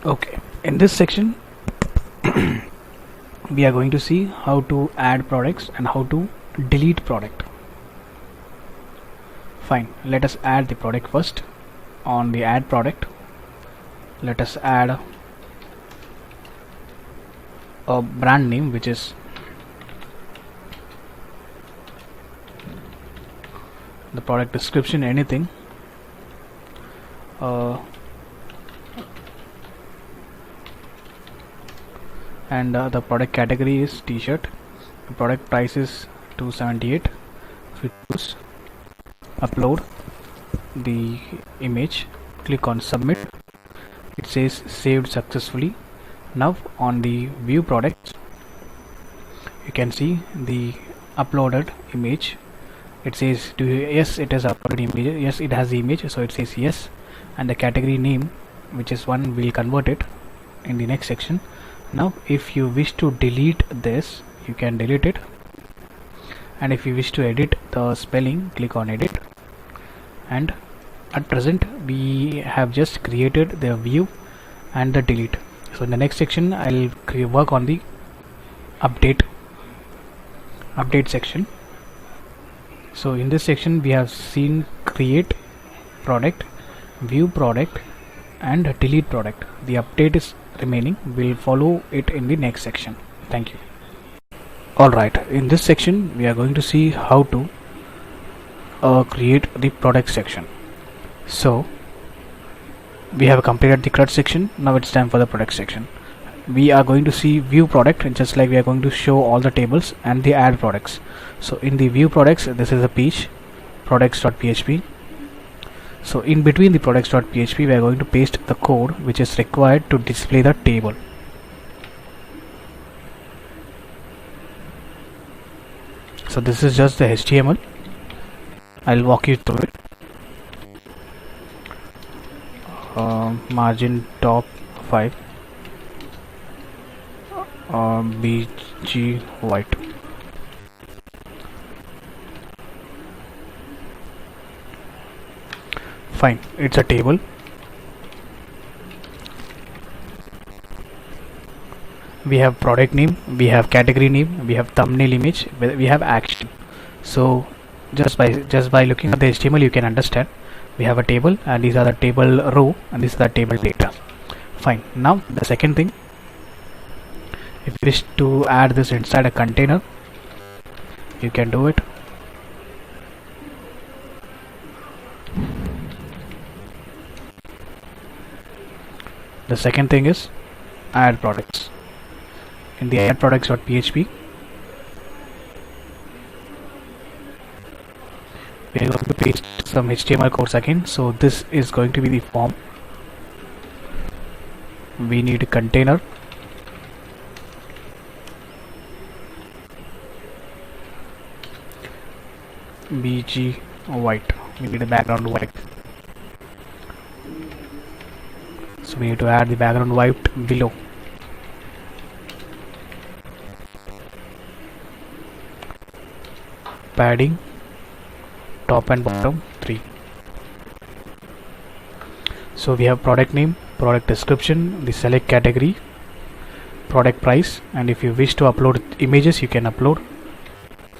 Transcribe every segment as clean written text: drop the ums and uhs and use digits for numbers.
Okay, in this section we are going to see how to add products and how to delete product. Fine, let us add the product first. On the add product, let us add a brand name, which is the product description, anything. And the product category is t-shirt. The product price is 278. So choose upload the image, click on submit. It says saved successfully. Now on the view products, you can see the uploaded image. It says yes, it has uploaded image. Yes, it has the image, so it says yes. And the category name, which is one, we'll convert it in the next section. Now if you wish to delete this, you can delete it, and if you wish to edit the spelling, click on edit. And at present we have just created the view and the delete. So in the next section I'll work on the update section. So in this section we have seen create product, view product, and delete product. The update is remaining. We'll follow it in the next section. Thank you. Alright, in this section we are going to see how to create the product section. So we have completed the CRUD section. Now it's time for the product section. We are going to see view product, just like we are going to show all the tables and the add products. So in the view products, this is a page, products.php. So in between the products.php, we are going to paste the code which is required to display the table. So this is just the HTML. I'll walk you through it. Margin top 5, BG white. Fine, it's a table. We have product name, we have category name, we have thumbnail image, we have action. So just by looking at the HTML, you can understand we have a table, and these are the table row, and this is the table data. Fine. Now the second thing, if you wish to add this inside a container, you can do it. The second thing is add products. In the add products.php, we are going to paste some HTML codes again. So this is going to be the form. We need a container, BG white. We need a background white. So we need to add the background white below. Padding top and bottom 3. So we have product name, product description, the select category, product price, and if you wish to upload images, you can upload.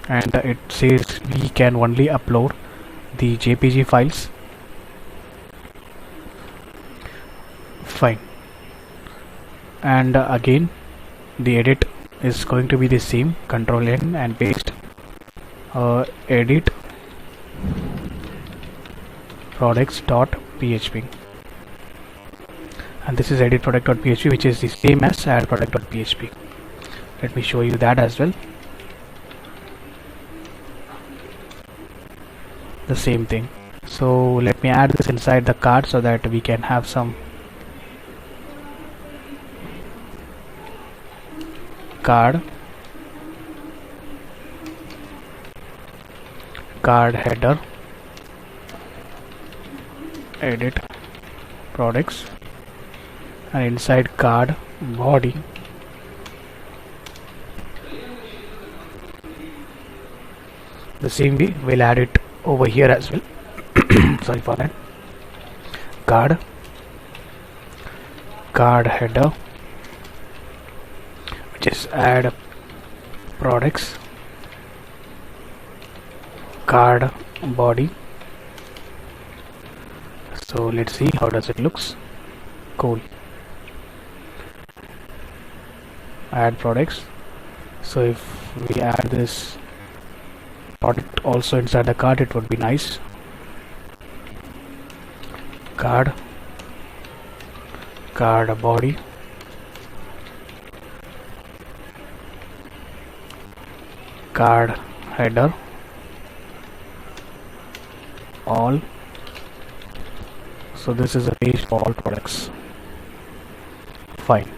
And it says we can only upload the JPG files. Fine. And again the edit is going to be the same. Control N and paste. Edit products.php, and this is edit product.php, which is the same as add product.php. Let me show you that as well. The same thing. So let me add this inside the card so that we can have some card header, edit products, and inside card body the same way we'll add it over here as well. Sorry for that. Card card header, which is add products, card body. So let's see how does it looks. Cool. Add products. So if we add this product also inside the card, it would be nice. Card body, card header, all. So this is a page for all products. Fine.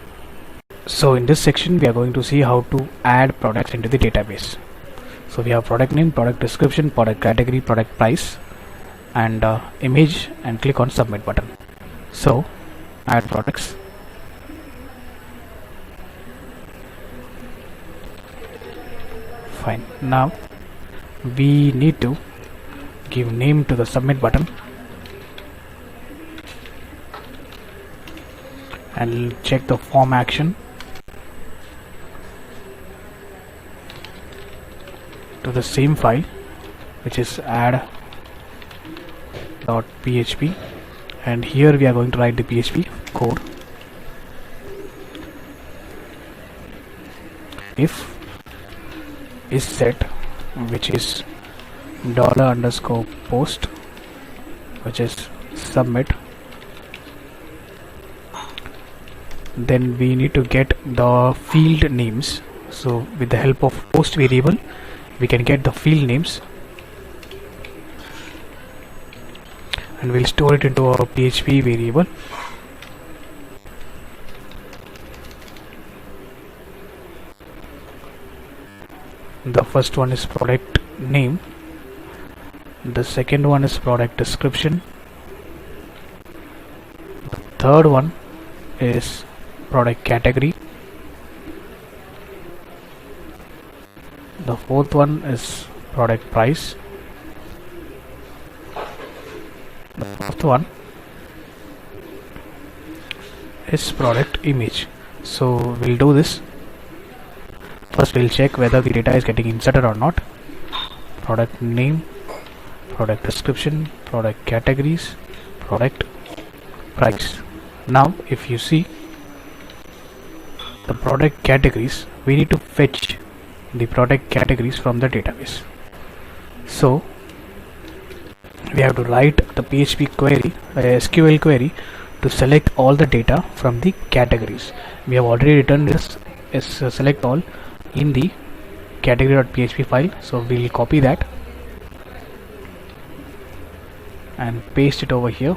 So in this section we are going to see how to add products into the database. So we have product name, product description, product category, product price, and image, and click on submit button. So add products. Fine. Now we need to give name to the submit button and check the form action to the same file, which is add.php, and here we are going to write the PHP code. If is set, which is $_post, which is submit, then we need to get the field names. So with the help of post variable we can get the field names, and we'll store it into our PHP variable. The first one is product name, the second one is product description, the third one is product category, the fourth one is product price, the fifth one is product image. So we'll do this. First we'll check whether the data is getting inserted or not. Product name, product description, product categories, product price. Now if you see the product categories, we need to fetch the product categories from the database. So we have to write the PHP query, SQL query, to select all the data from the categories. We have already written this as select all in the category.php file, so we'll copy that and paste it over here.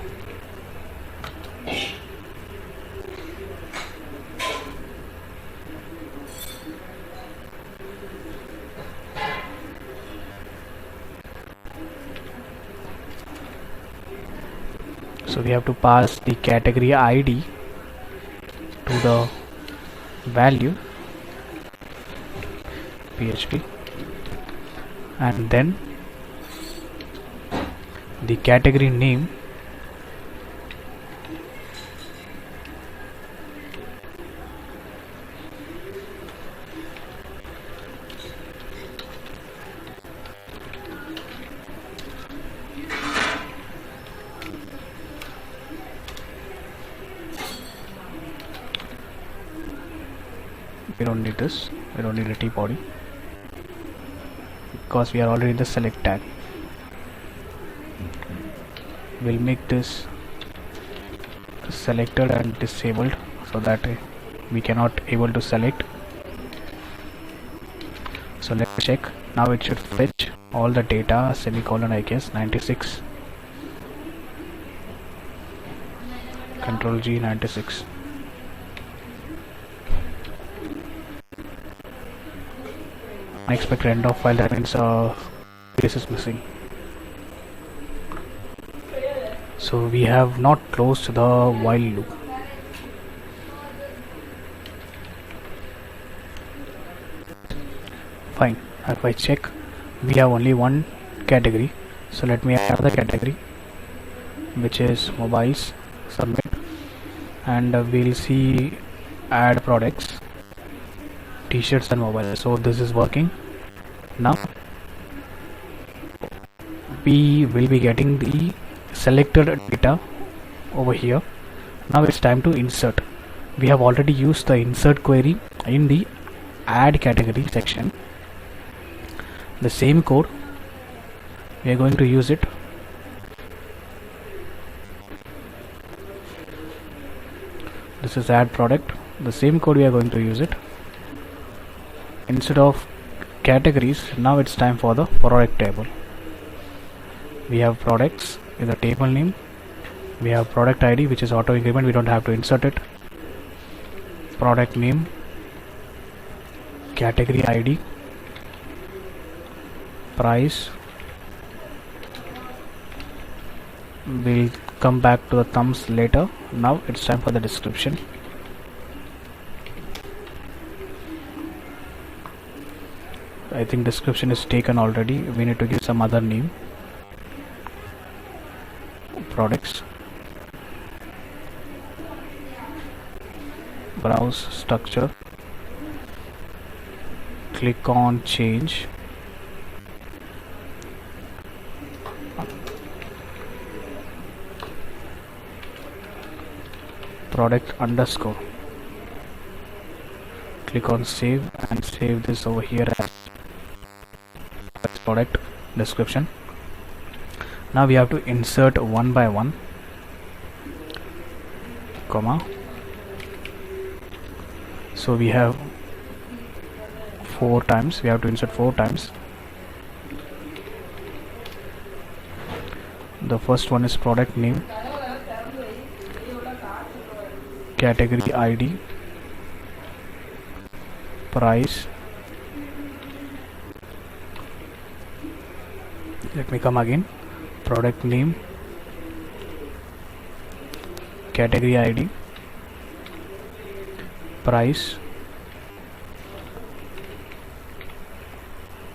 So we have to pass the category ID to the value PHP, and then the category name we don't need this, we don't need a T body because we are already in the select tag. We'll make this selected and disabled so that we cannot able to select. So let's check. Now it should fetch all the data, semicolon, I guess 96, Control G, 96. Unexpected end of file, that means this is missing. So we have not closed the while loop. Fine. If I check, we have only one category, so let me add the category, which is mobiles, submit, and we'll see add products, t-shirts and mobile. So this is working. Now we will be getting the selected data over here. Now it's time to insert. We have already used the insert query in the add category section. The same code we are going to use it. This is add product. The same code we are going to use it. Instead of categories, now it's time for the product table. We have products in the table name. We have product ID, which is auto increment. We don't have to insert it. Product name, category ID, price. We'll come back to the thumbs later. Now it's time for the description. I think description is taken already. We need to give some other name. Products, browse structure, click on change, product underscore, click on save and save this over here as product description. Now we have to insert one by one, comma. So we have 4 times. We have to insert 4 times. The first one is product name, category ID, price. Let me come again. Product name, category ID, price,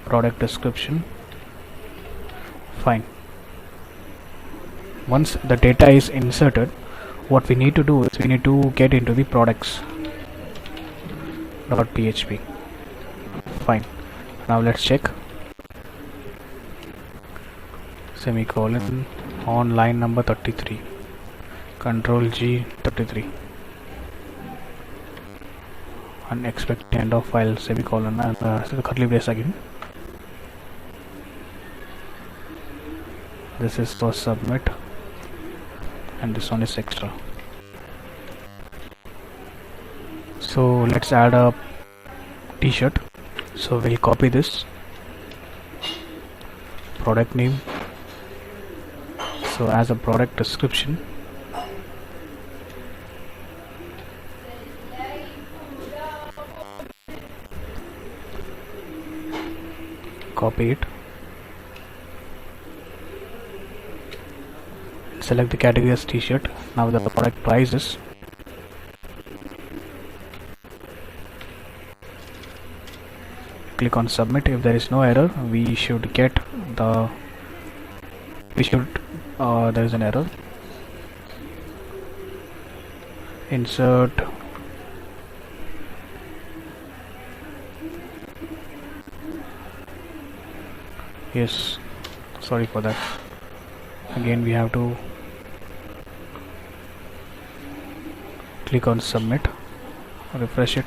product description. Fine. Once the data is inserted, what we need to do is we need to get into the products.php. Fine. Now let's check. Semicolon on line number 33, Control G 33, and expect end of file, semicolon, and the curly brace again. This is for submit and this one is extra. So let's add a t-shirt. So we'll copy this, product name. So as a product description, copy it, select the category as t-shirt. Now the product price is click on submit. If there is no error, we should get the there is an error. Insert yes, sorry for that. Again we have to click on submit, refresh it.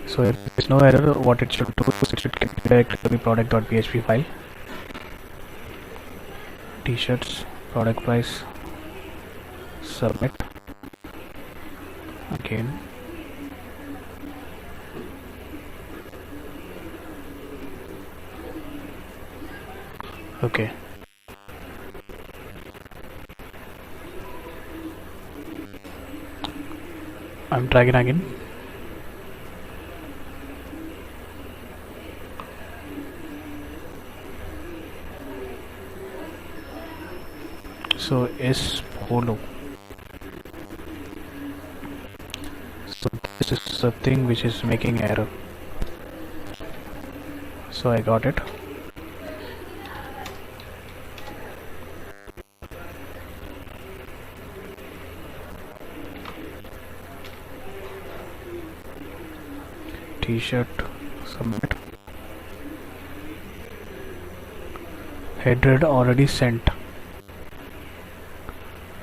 So if there is no error, what it should do is it should get directly to the product.php file. T-shirts, product price, submit. Again. Okay. I'm trying it again. So is polo. So this is the thing which is making error. So I got it. t-shirt submit. Header already sent.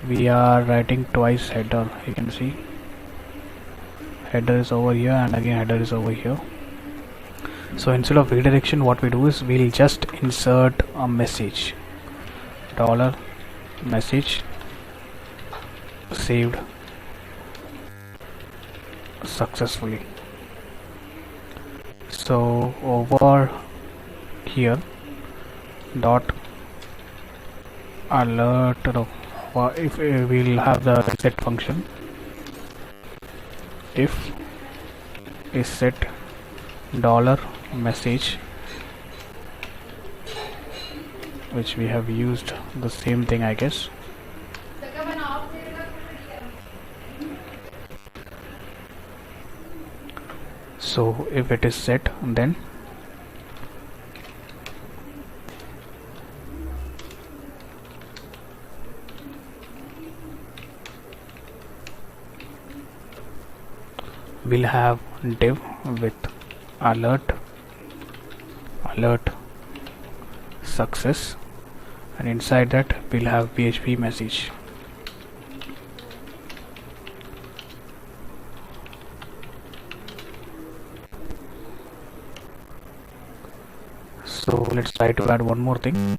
We are writing twice header. You can see header is over here and again header is over here. So instead of redirection, what we do is we'll just insert a message. Dollar message saved successfully. So over here dot alert, no, if we'll have the set function, if is set dollar message, which we have used the same thing, I guess. So if it is set, then we'll have div with alert success, and inside that we'll have PHP message. So let's try to add one more thing.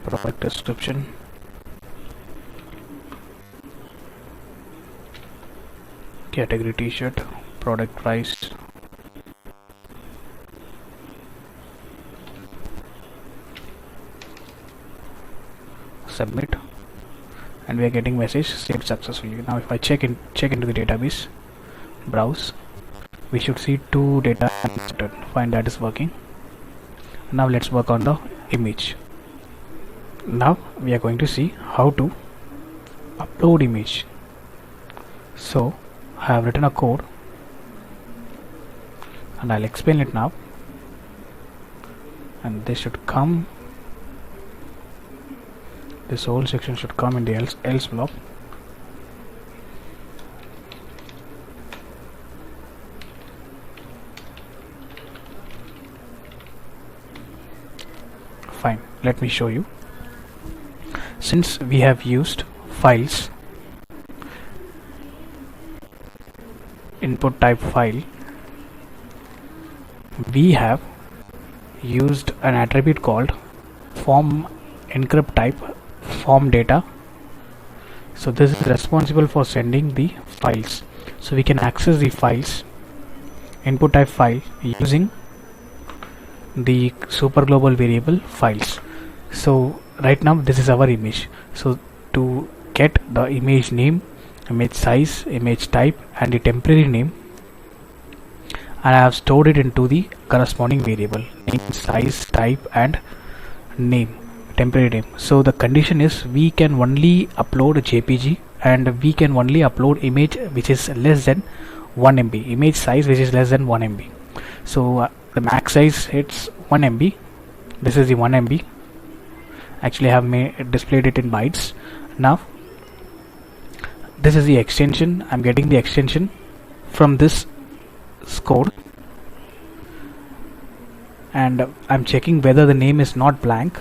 Product description, category t-shirt, product price, submit, and we are getting message saved successfully. Now if I check into the database, browse, we should see two data. Fine, that is working. Now let's work on the image. Now we are going to see how to upload image. So I have written a code and I'll explain it now, and this should come, this whole section should come in the else block. Fine, let me show you. Since we have used files, input type file, we have used an attribute called form encrypt type form data. So this is responsible for sending the files. So we can access the files, input type file, using the super global variable files. So right now this is our image. So to get the image name, image size, image type, and the temporary name, and I have stored it into the corresponding variable, name, size, type, and name, temporary name. So the condition is we can only upload a JPG, and we can only upload image which is less than 1 MB, image size which is less than 1 MB. So the max size hits 1 MB. This is the 1 MB. Actually I have displayed it in bytes. Now this is the extension. I'm getting the extension from this code, and I'm checking whether the name is not blank,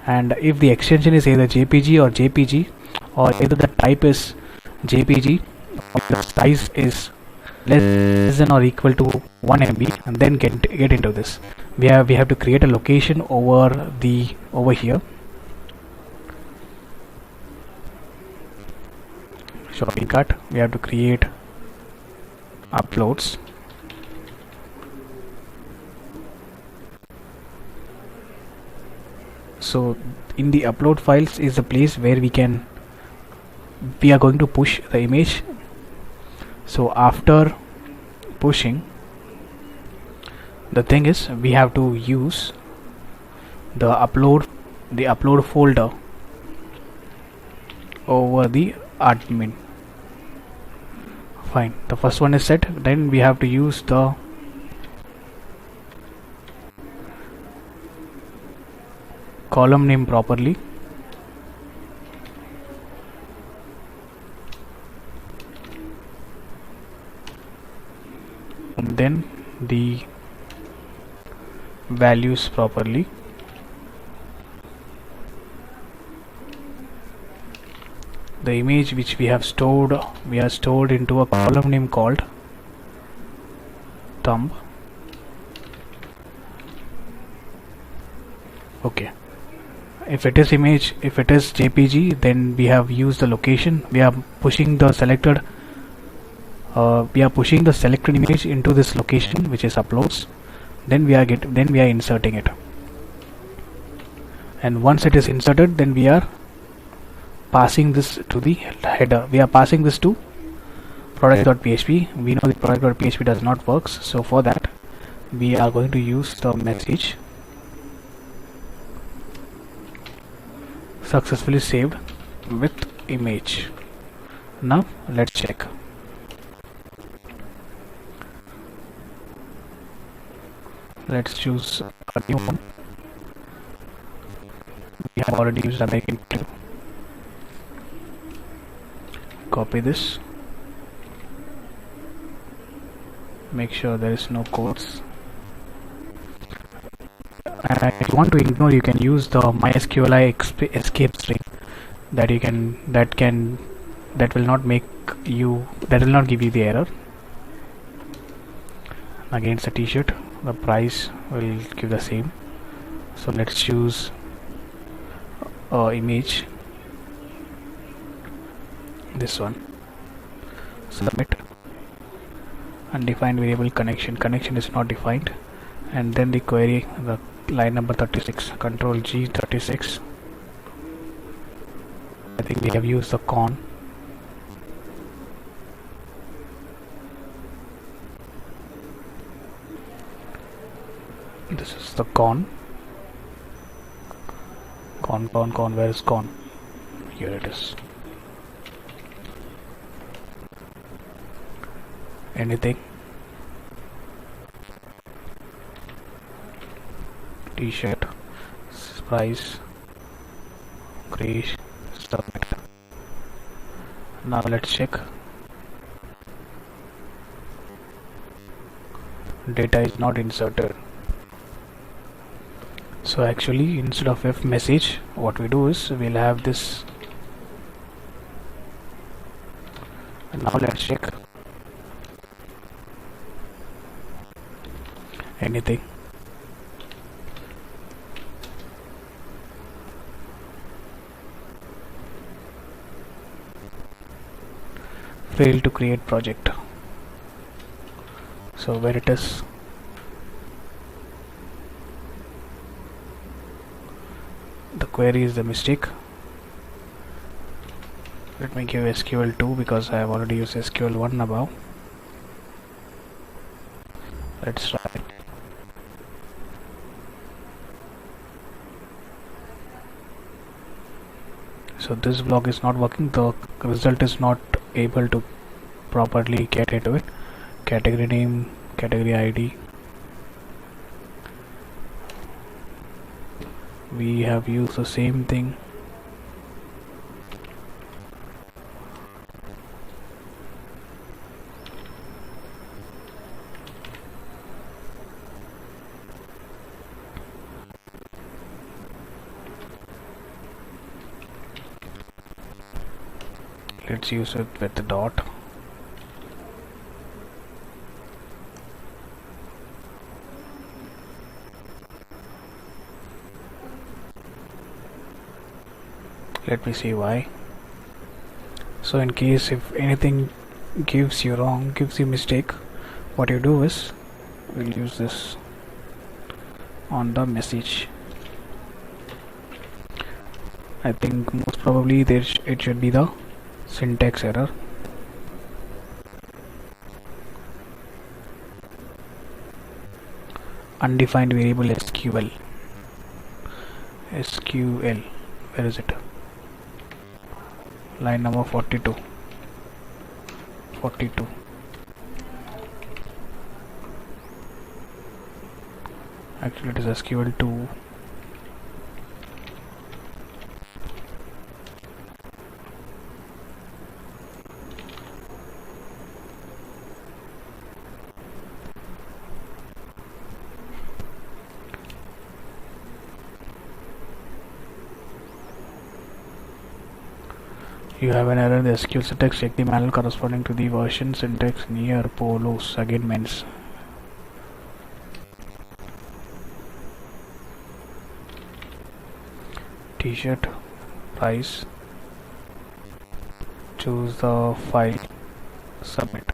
and if the extension is either JPG or JPG, or either the type is JPG or the size is less than or equal to 1 MB, and then get into this. We have to create a location over here. Shopping cart, we have to create uploads. So in the upload files is the place where we are going to push the image. So after pushing, the thing is we have to use the upload folder over the admin. Fine, the first one is set. Then we have to use the column name properly. And then the values properly. The image which we have stored into a column name called thumb. Okay, if it is JPG, then we have used the location. We are pushing the selected image into this location, which is uploads. Then we are inserting it, and once it is inserted, then we are passing this to the header. We are passing this to product.php. We know the product.php does not work, so for that we are going to use the message successfully saved with image. Now let's check. Let's choose a new one. We have already used American. Copy this. Make sure there is no quotes. And if you want to ignore, you can use the MySQLi escape string. That will not give you the error. Against the t-shirt, the price will give the same. So let's choose image, this one. Submit. Undefined variable connection is not defined. And then the query, the line number 36, control G 36. I think we have used the con. This is the con. Where is con? Here it is. Anything. T-shirt, price, grayish, submit. Now let's check. Data is not inserted. So actually, instead of F message, what we do is we'll have this. And now let's check. Anything. Fail to create project. So where it is, the query is the mistake. Let me give SQL2 because I have already used SQL1 above. Let's try it. So this block is not working. The result is not able to properly get into it. Category name, category ID. We have used the same thing. Let's use it with the dot. Let me see why. So in case if anything gives you mistake, what you do is we'll use this on the message. I think most probably it should be the syntax error. Undefined variable SQL. Where is it? Line number 42. Actually it is SQL2. You have an error in the SQL syntax. Check the manual corresponding to the version syntax near polos. Again means. T-shirt price. Choose the file. Submit.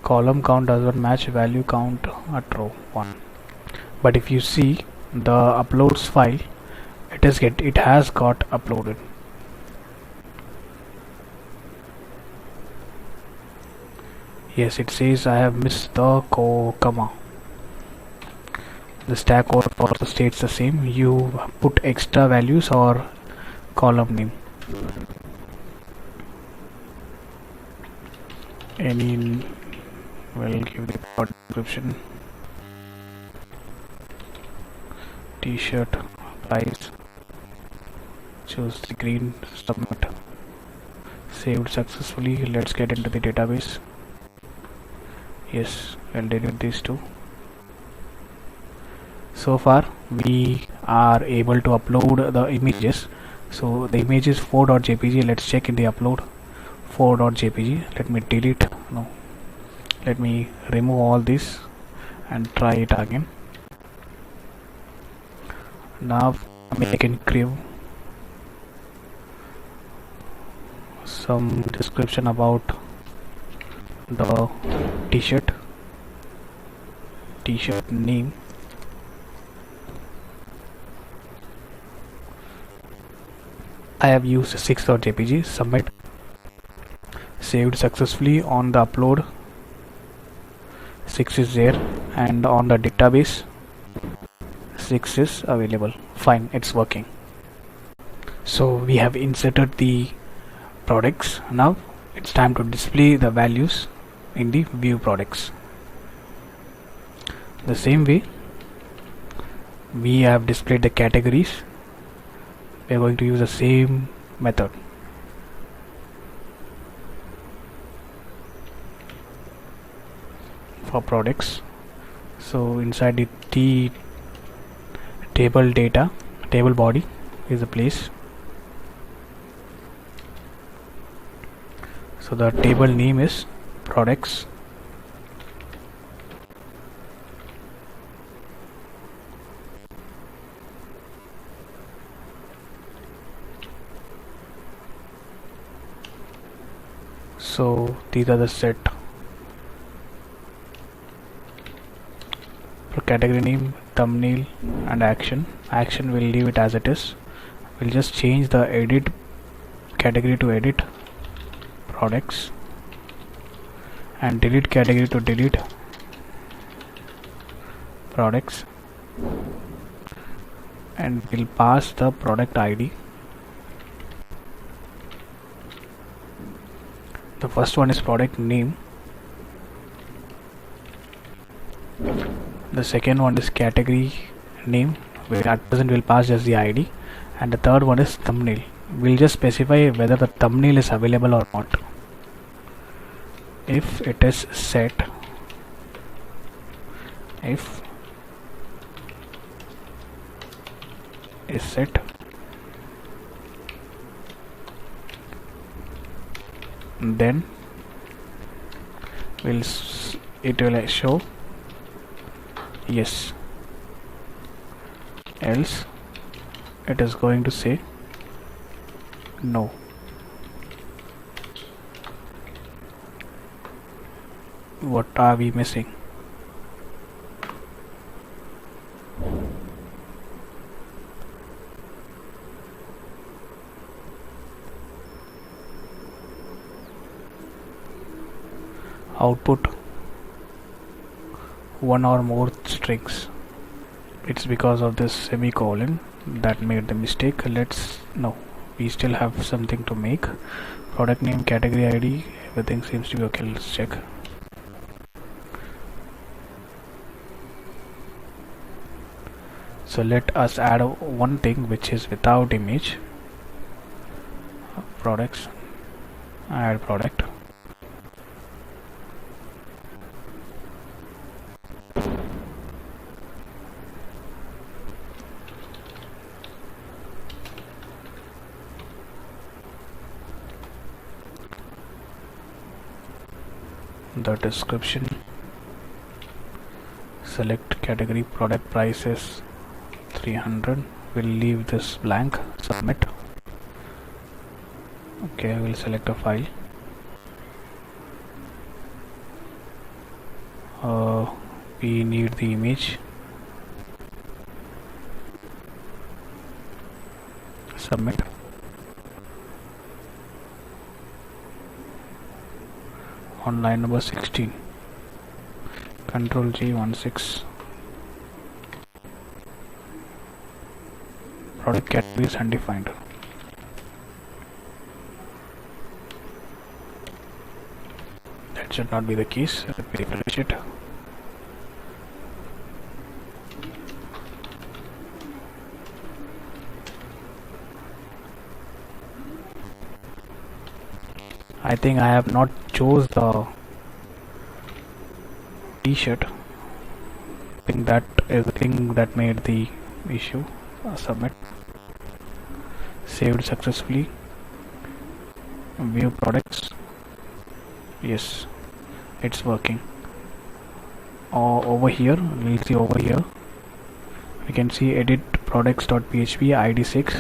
Column count does not match value count at row 1. But if you see the uploads file, it has got uploaded. Yes, it says I have missed the comma. The stack overflow also states the same. You put extra values or column name. Any will give the product description. T-shirt price. Choose the green. Submit. Saved successfully. Let's get into the database. Yes, I'll delete these two. So far we are able to upload the images. So the image is 4.jpg. Let's check in the upload. 4.jpg. Let me delete. No. Let me remove all this and try it again. Now I can create some description about the t-shirt name. I have used 6.jpg. Submit. Saved successfully on the upload. 6 is there, and on the database 6 is available. Fine, it's working. So we have inserted the products. Now it's time to display the values in the view products. The same way we have displayed the categories. We are going to use the same method. For products, so inside the table data, table body is the place. So the table name is products. So these are the set. For category name, thumbnail and action. Action will leave it as it is. We'll just change the edit category to edit products and delete category to delete products, and we'll pass the product ID. The first one is product name. The second one is category name, where at present we'll pass just the ID, and the third one is thumbnail. We'll just specify whether the thumbnail is available or not. If it is set, if is set, then it will show yes, else it is going to say no. What are we missing? Output one or more strings. It's because of this semicolon that made the mistake. We still have something to make. Product name, category ID, everything seems to be okay. Let's check. So let us add one thing which is without image. Products, add product. The description, select category, product price is 300. We'll leave this blank, submit. Okay, we'll select a file. We need the image. Submit. On line number 16, Control G 16. Product category is undefined. That should not be the case. Let me refresh it. I think I have not chose the t-shirt. I think that is the thing that made the issue. Submit. Saved successfully. View products. Yes, it's working. Over here, we'll see over here. We can see edit products.php id 6,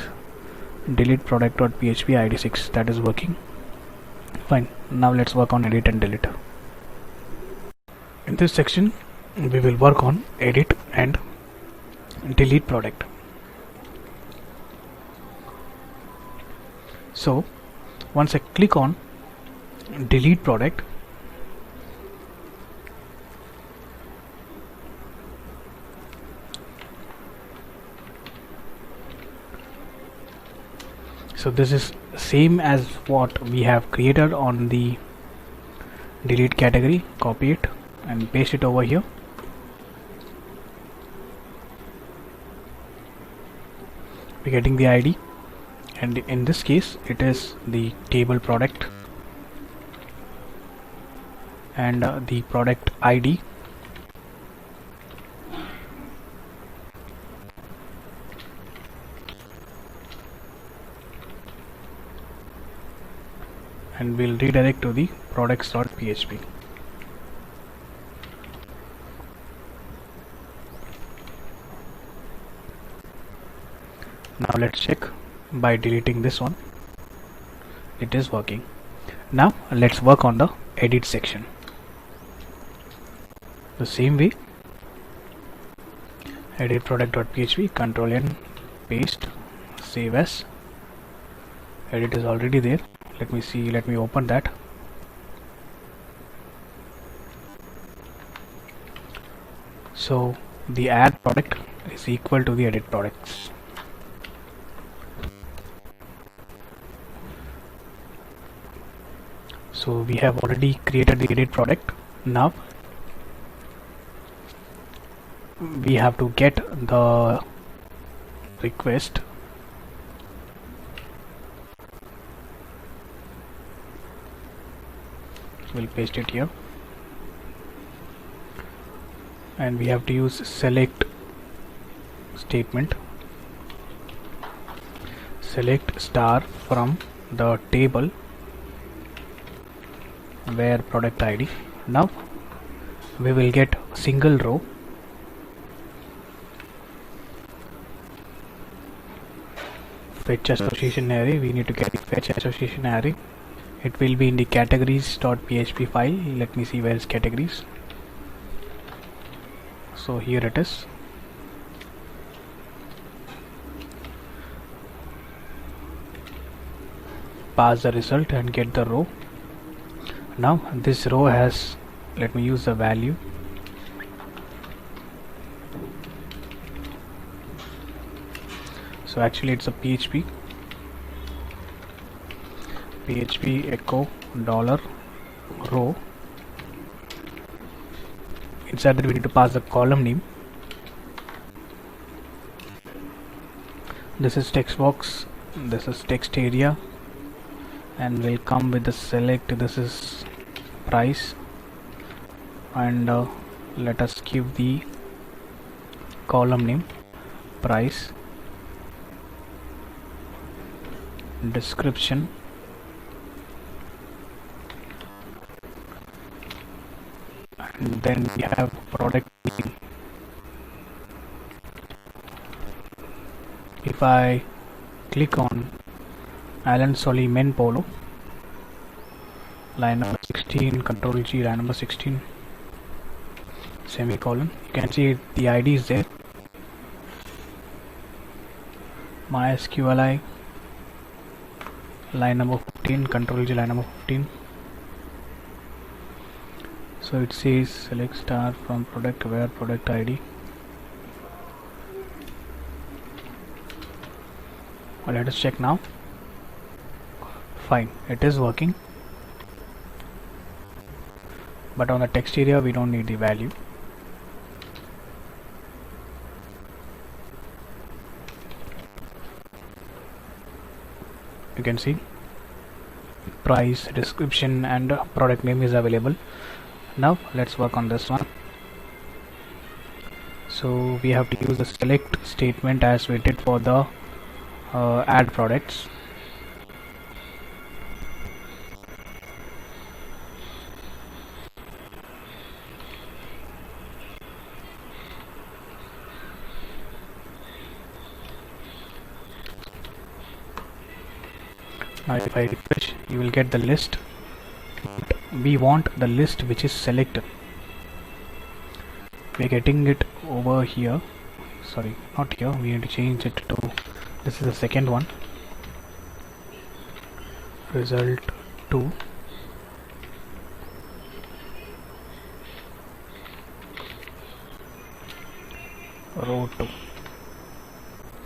delete product.php id 6. That is working. Fine. Now let's work on edit and delete. In this section, we will work on edit and delete product. So once I click on delete product, so this is same as what we have created on the delete category. Copy it and paste it over here. We're getting the ID, and in this case it is the table product and the product ID. And we'll redirect to the products.php. Now let's check by deleting this one. It is working. Now let's work on the edit section. The same way, edit product.php, Control N, paste, save as. Edit is already there. Let me see, let me open that. So the add product is equal to the edit products. So we have already created the edit product. Now we have to get the request. We'll paste it here, and we have to use select statement. Select star from the table where product ID. Now we will get single row. Fetch association array. We need to get the fetch association array. It will be in the categories.php file. Let me see where is categories. So here it is. Pass the result and get the row. Now this row has, let me use the value. So actually it's a PHP echo dollar row. Inside that we need to pass the column name. This is text box, this is text area, and will come with the select. This is price, and let us give the column name price, description, and then we have product name. If I click on Alan Solly Men Polo, line number 16, Control G, line number 16, semicolon, you can see the ID is there. MySQLi, line number 15, Control G, line number 15. So it says select star from product where product ID. Let us check now. Fine, it is working, but on the text area we don't need the value. You can see price, description, and product name is available. Now let's work on this one. So we have to use the select statement as we did for the add products. Now if I refresh, you will get the list. We want the list which is selected. We are getting it over here. Sorry, not here. We need to change it to, this is the second one, result 2, row 2.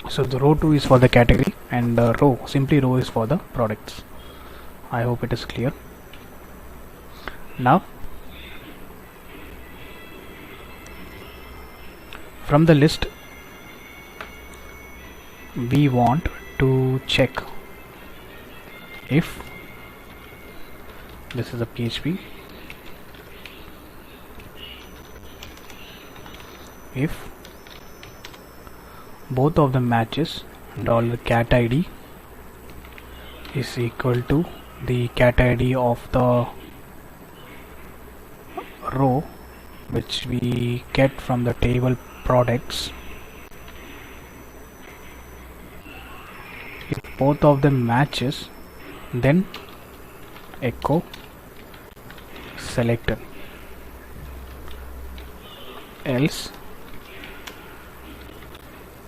So the row 2 is for the category, and the row, simply row, is for the products. I hope it is clear. Now from the list we want to check if, this is a PHP, if both of them matches and $cat ID is equal to the cat ID of the row which we get from the table products. If both of them matches, then echo selected, else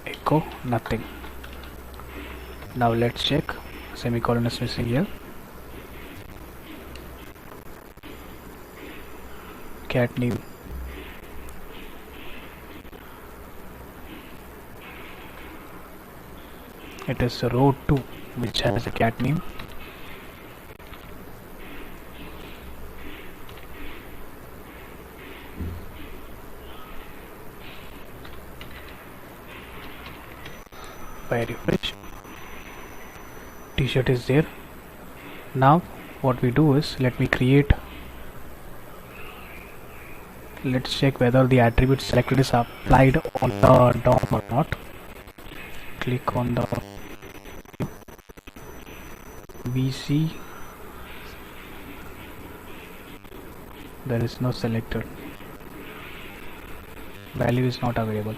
echo nothing. Now let's check. Semicolon is missing here. Cat name. It is row 2 which has a cat name. If I refresh, t-shirt is there. Now what we do is, let's check whether the attribute selected is applied on the DOM or not. Click on the VC, there is no selected, value is not available.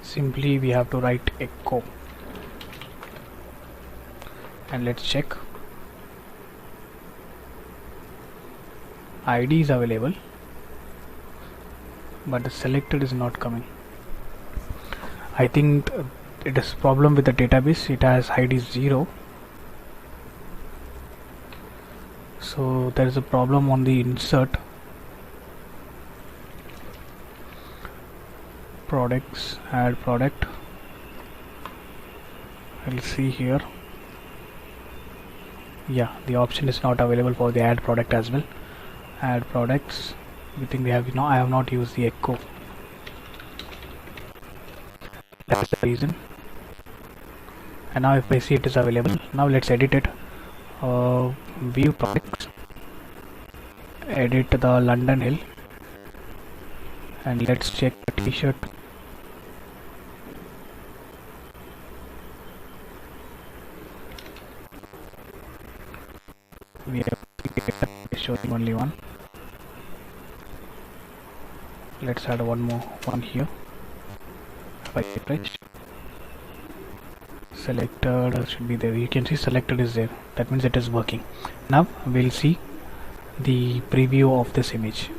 Simply we have to write echo, and let's check. ID is available, but the selected is not coming. I think it is problem with the database. It has ID 0, so there is a problem on the insert. Products, add product, I'll see here. Yeah, the option is not available for the add product as well. Add products. We think they have no. I have not used the echo. That's the reason. And now if I see it is available, now let's edit it. View products. Edit the London Hill. And let's check the t-shirt. We have showing only one. Let's add one more one here. If I refresh, selected should be there. You can see selected is there. That means it is working. Now we'll see the preview of this image.